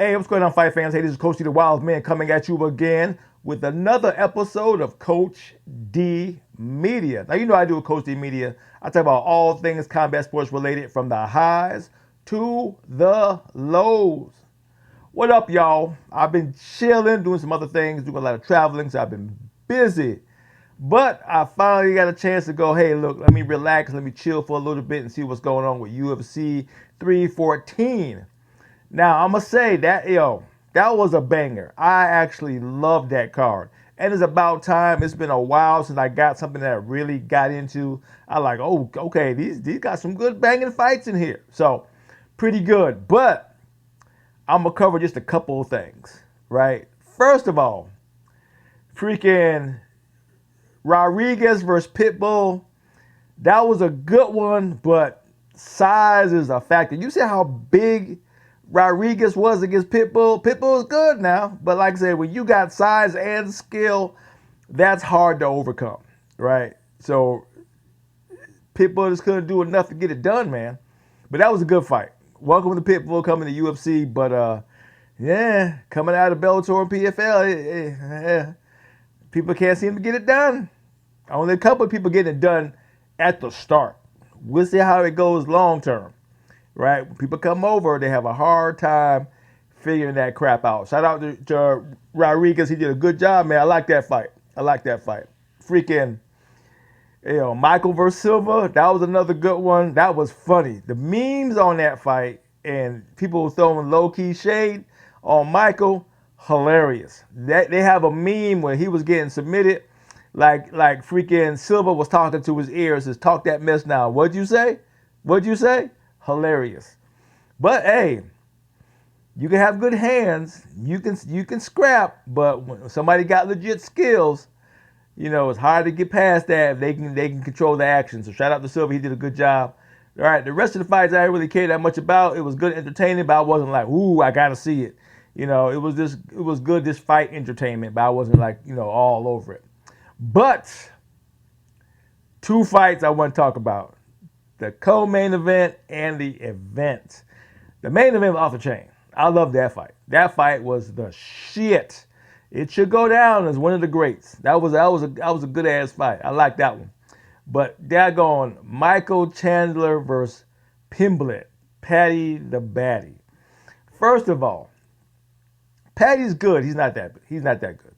Hey, what's going on, fight fans? Hey, this is Coach D, the Wild Man, coming at you again with another episode of Coach D Media. Now, you know I do with Coach D Media. I talk about all things combat sports related, from the highs to the lows. What up, y'all? I've been chilling, doing some other things, doing a lot of traveling, so I've been busy. But I finally got a chance to go, hey, look, let me relax, let me chill for a little bit and see what's going on with UFC 314. Now, I'm going to say that, that was a banger. I actually loved that card. And it's about time. It's been a while since I got something that I really got into. I like, oh, okay, these got some good banging fights in here. So, pretty good. But I'm going to cover just a couple of things, right? First of all, freaking Rodriguez versus Pitbull. That was a good one, but size is a factor. You see how big Rodriguez was against Pitbull? Pitbull is good now, but like I said, when you got size and skill, that's hard to overcome, right? So Pitbull just couldn't do enough to get it done, man. But that was a good fight. Welcome to Pitbull coming to UFC, but yeah, coming out of Bellator and PFL, people can't seem to get it done. Only a couple of people getting it done at the start. We'll see how it goes long term, right? When people come over, they have a hard time figuring that crap out. Shout out to Rodriguez. He did a good job, man. I like that fight. Freaking, Michael versus Silva. That was another good one. That was funny. The memes on that fight and people throwing low key shade on Michael, hilarious. They have a meme where he was getting submitted, like freaking Silva was talking to his ears. Says, "Talk that mess now." What'd you say? What'd you say? Hilarious. But hey, you can have good hands. You can scrap, but when somebody got legit skills, it's hard to get past that if they can control the action. So shout out to Silva, he did a good job. All right, the rest of the fights I didn't really care that much about. It was good entertainment, but I wasn't like, ooh, I gotta see it. It was good this fight entertainment, but I wasn't like, all over it. But two fights I want to talk about: the co-main event and the event. The main event was off the chain. I love that fight. That fight was the shit. It should go down as one of the greats. That was a good ass fight. I like that one. But daggone Michael Chandler versus Pimblett, Patty the Batty. First of all, Patty's good. He's not that good.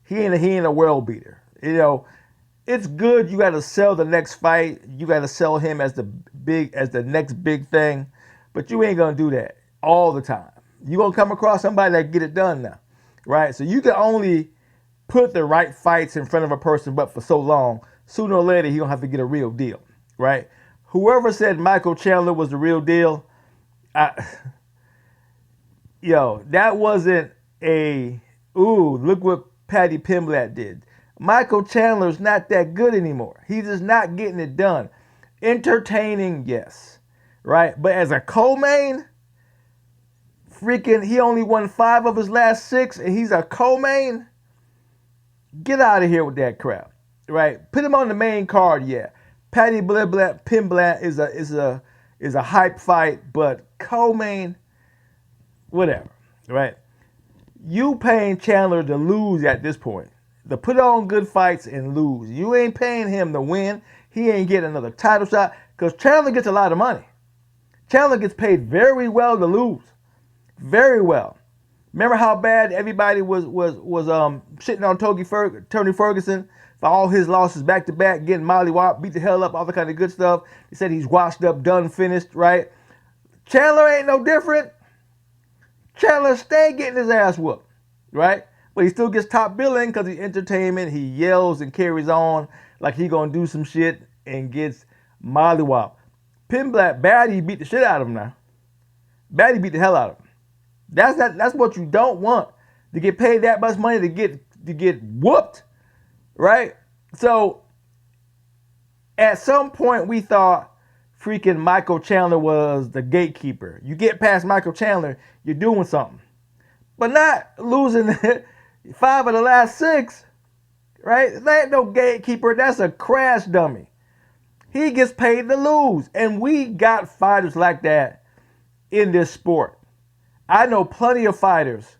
He ain't a world beater. It's good. You got to sell the next fight. You got to sell him as the next big thing. But you ain't gonna do that all the time. You gonna come across somebody that get it done now, right? So you can only put the right fights in front of a person, but for so long, sooner or later he gonna have to get a real deal, right? Whoever said Michael Chandler was the real deal, that wasn't look what Patty Pimblett did. Michael Chandler's not that good anymore. He's just not getting it done. Entertaining, yes, right? But as a co-main, freaking, he only won 5 of his last 6, and he's a co-main. Get out of here with that crap, right? Put him on the main card, yeah. Patty Pimblett is a hype fight, but co-main, whatever, right? You paying Chandler to lose at this point, to put on good fights and lose. You ain't paying him to win. He ain't getting another title shot because Chandler gets a lot of money. Chandler gets paid very well to lose, very well. Remember how bad everybody was shitting on Tony Ferguson for all his losses back to back, getting mollywop, beat the hell up, all the kind of good stuff. They said he's washed up, done, finished, right? Chandler ain't no different. Chandler stay getting his ass whooped, right? But he still gets top billing because he's entertainment. He yells and carries on like he gonna do some shit and gets mollywop. Pimblett, Batty beat the shit out of him now. Batty beat the hell out of him. That's what you don't want. To get paid that much money to get whooped, right? So at some point we thought freaking Michael Chandler was the gatekeeper. You get past Michael Chandler, you're doing something. But not losing 5 of the last 6, right? That ain't no gatekeeper. That's a crash dummy. He gets paid to lose. And we got fighters like that in this sport. I know plenty of fighters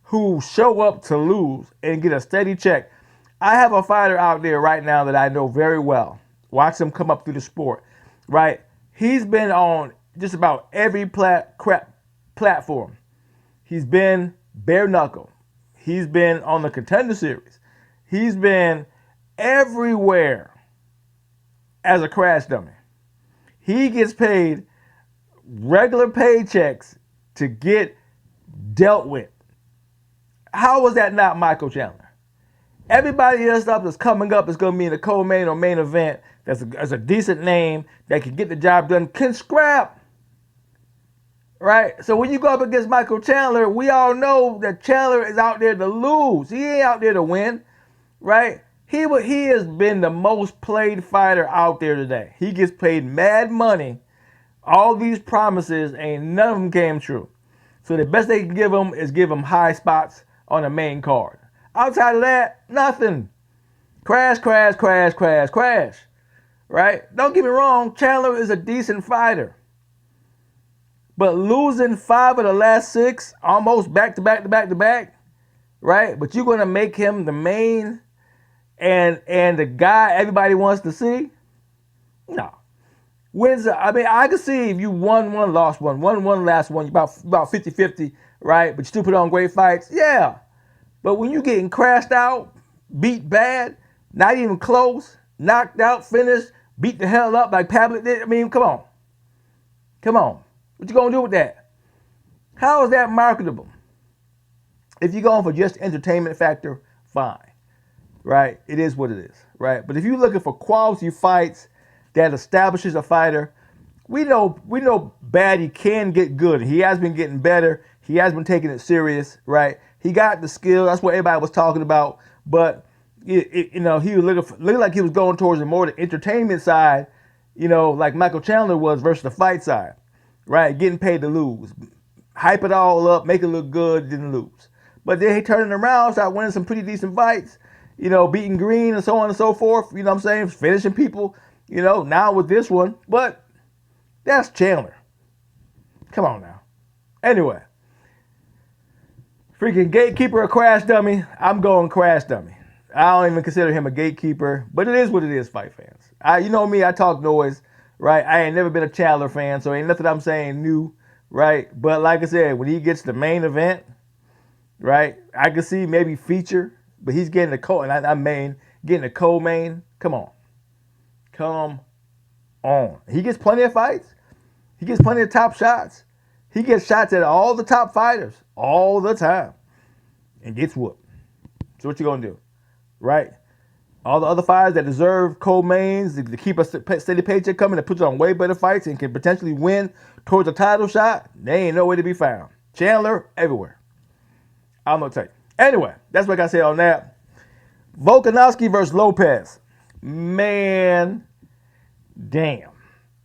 who show up to lose and get a steady check. I have a fighter out there right now that I know very well. Watch him come up through the sport, right? He's been on just about every platform. He's been bare knuckle. He's been on the Contender Series. He's been everywhere as a crash dummy. He gets paid regular paychecks to get dealt with. How was that not Michael Chandler? Everybody else that's coming up is going to be in the co-main or main event that's a decent name that can get the job done, can scrap. Right? So when you go up against Michael Chandler, we all know that Chandler is out there to lose. He ain't out there to win. Right? He has been the most played fighter out there today. He gets paid mad money. All these promises, ain't none of them came true. So the best they can give him is give him high spots on the main card. Outside of that, nothing. Crash, crash, crash, crash, crash. Right? Don't get me wrong, Chandler is a decent fighter. But losing 5 of the last 6, almost back to back to back to back, right? But you're going to make him the main and the guy everybody wants to see? No. I can see if you won one, lost one, won one, last one, about 50-50, right? But you still put on great fights. Yeah. But when you're getting crashed out, beat bad, not even close, knocked out, finished, beat the hell up like Pablo did, I mean, come on. Come on. What you going to do with that? How is that marketable? If you're going for just entertainment factor, fine. Right? It is what it is. Right? But if you're looking for quality fights that establishes a fighter, we know Batty can get good. He has been getting better. He has been taking it serious. Right? He got the skill. That's what everybody was talking about. But he was looking like he was going towards the more the entertainment side, like Michael Chandler was versus the fight side. Right? Getting paid to lose. Hype it all up, make it look good, didn't lose. But then he turned it around, started winning some pretty decent fights, beating Green and so on and so forth, you know what I'm saying? Finishing people, now with this one. But that's Chandler. Come on now. Anyway. Freaking gatekeeper or crash dummy, I'm going crash dummy. I don't even consider him a gatekeeper, but it is what it is, fight fans. You know me, I talk noise. Right, I ain't never been a Chandler fan, so ain't nothing I'm saying new, right? But like I said, when he gets the main event, right, I can see maybe feature, but he's getting the getting the co-main. Come on. He gets plenty of fights. He gets plenty of top shots. He gets shots at all the top fighters all the time, and gets whooped. So what you gonna do, right? All the other fighters that deserve co-mains to keep a steady paycheck coming, that puts on way better fights and can potentially win towards a title shot, they ain't nowhere to be found. Chandler, everywhere. I don't know what to tell you. Anyway, that's what I got to say on that. Volkanovski versus Lopez. Man, damn.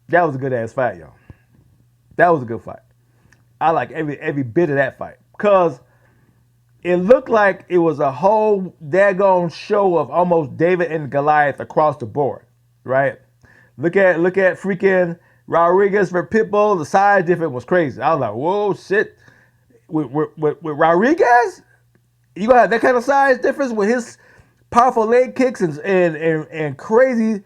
That was a good-ass fight, y'all. That was a good fight. I like every bit of that fight. Because it looked like it was a whole daggone show of almost David and Goliath across the board, right? Look at freaking Rodriguez for Pitbull. The size difference was crazy. I was like, whoa, shit. With Rodriguez, you gonna have that kind of size difference with his powerful leg kicks and crazy,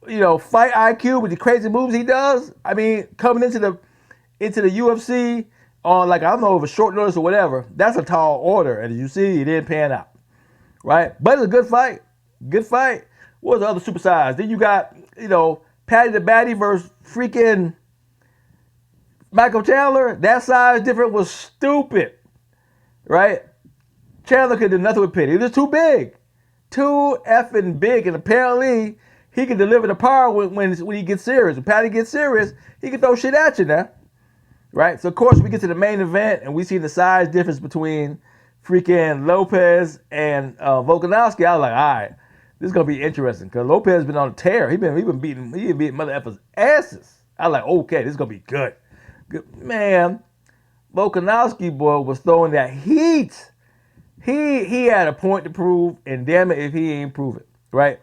fight IQ with the crazy moves he does. I mean, coming into the UFC. On I don't know, over short notice or whatever, that's a tall order. And as you see, it didn't pan out. Right? But it's a good fight. Good fight. What was the other super size? Then you got, Patty the Batty versus freaking Michael Chandler. That size difference was stupid. Right? Chandler could do nothing with Patty. He was too big. Too effing big. And apparently, he can deliver the power when he gets serious. When Patty gets serious, he can throw shit at you now. Right? So, of course, we get to the main event, and we see the size difference between freaking Lopez and Volkanovski. I was like, all right, this is going to be interesting because Lopez has been on a tear. He been beating mother effers' asses. I was like, okay, this is going to be good. Man, Volkanovski, boy, was throwing that heat. He had a point to prove, and damn it if he ain't prove it. Right?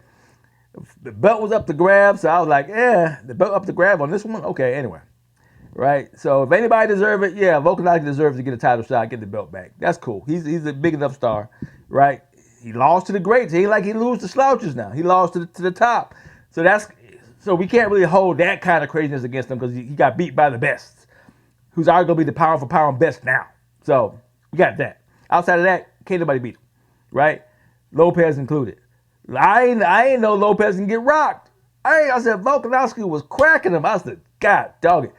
The belt was up to grab, so I was like, the belt up to grab on this one? Okay, anyway. right? So if anybody deserves it, yeah, Volkanovski deserves to get a title shot, get the belt back. That's cool. He's a big enough star, right? He lost to the greats. He ain't like he lose to slouches now. He lost to the top. So we can't really hold that kind of craziness against him because he got beat by the best, who's arguably the pound for pound best now. So we got that. Outside of that, can't nobody beat him, right? Lopez included. I ain't know Lopez can get rocked. I said Volkanovski was cracking him. I said, God dog it.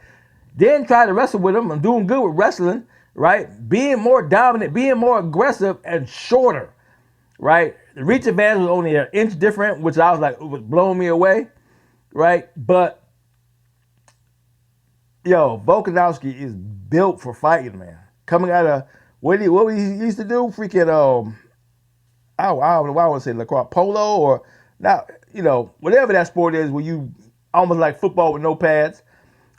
Then try to wrestle with him. I'm doing good with wrestling, right? Being more dominant, being more aggressive and shorter, right? The reach advantage was only an inch different, which I was like, it was blowing me away, right? But yo, Volkanovski is built for fighting, man. Coming out of what he used to do, freaking I don't know why I want to say lacrosse, polo, or now, whatever that sport is where you almost like football with no pads,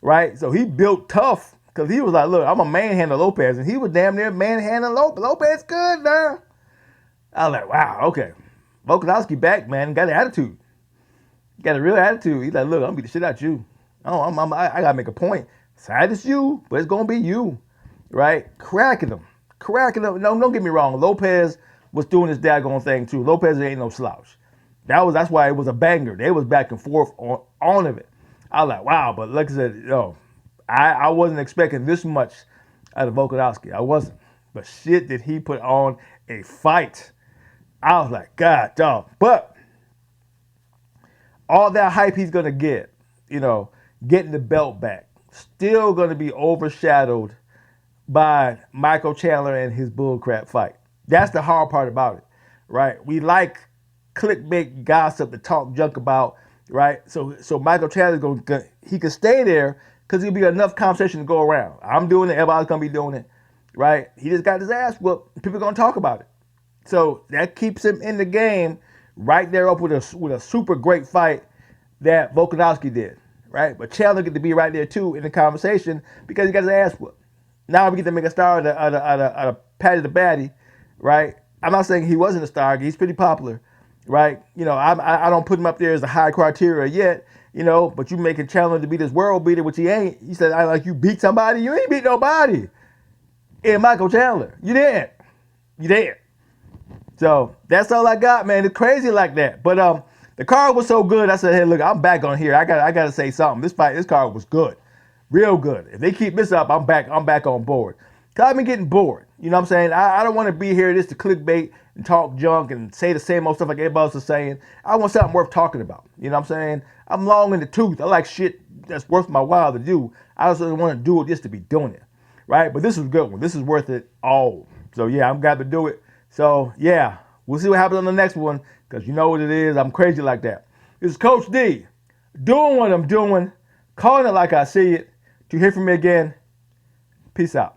right? So he built tough because he was like, look, I'm a manhandle Lopez, and he was damn near manhandling Lopez. Lopez good now. I was like, wow, okay. Volkanovski back, man, got an attitude. Got a real attitude. He's like, look, I'm gonna beat the shit out of you. I gotta make a point. Sad it's you, but it's gonna be you, right? Cracking him. No, don't get me wrong. Lopez was doing his daggone thing too. Lopez ain't no slouch. That's why it was a banger. They was back and forth on of it. I was like, wow, but like I said, I wasn't expecting this much out of Volkanovski. I wasn't. But shit did he put on a fight. I was like, God, dog. But all that hype he's gonna get, getting the belt back, still gonna be overshadowed by Michael Chandler and his bullcrap fight. That's the hard part about it, right? We like clickbait gossip to talk junk about, right? So Michael Chandler's he can stay there because there'll be enough conversation to go around. I'm doing it, everybody's gonna be doing it, right? He just got his ass whooped. People are gonna talk about it. So that keeps him in the game right there up with a super great fight that Volkanovski did, right? But Chandler get to be right there too in the conversation because he got his ass whooped. Now we get to make a star out of Patty the Batty, right? I'm not saying he wasn't a star. He's pretty popular, right? I don't put him up there as a high criteria yet, but you making Chandler to be this world beater, which he ain't. He said, I like you beat somebody. You ain't beat nobody. And Michael Chandler, you did. So that's all I got, man. It's crazy like that. But the card was so good. I said, hey, look, I'm back on here. I got to say something. This card was good, real good. If they keep this up, I'm back on board. Cause I've been getting bored. You know what I'm saying? I don't want to be here just to clickbait and talk junk and say the same old stuff like everybody else is saying. I want something worth talking about. You know what I'm saying? I'm long in the tooth. I like shit that's worth my while to do. I just don't want to do it just to be doing it, right? But this is a good one. This is worth it all. So yeah, I'm glad to do it. So yeah, we'll see what happens on the next one because you know what it is. I'm crazy like that. This is Coach D, doing what I'm doing, calling it like I see it. To hear from me again, peace out.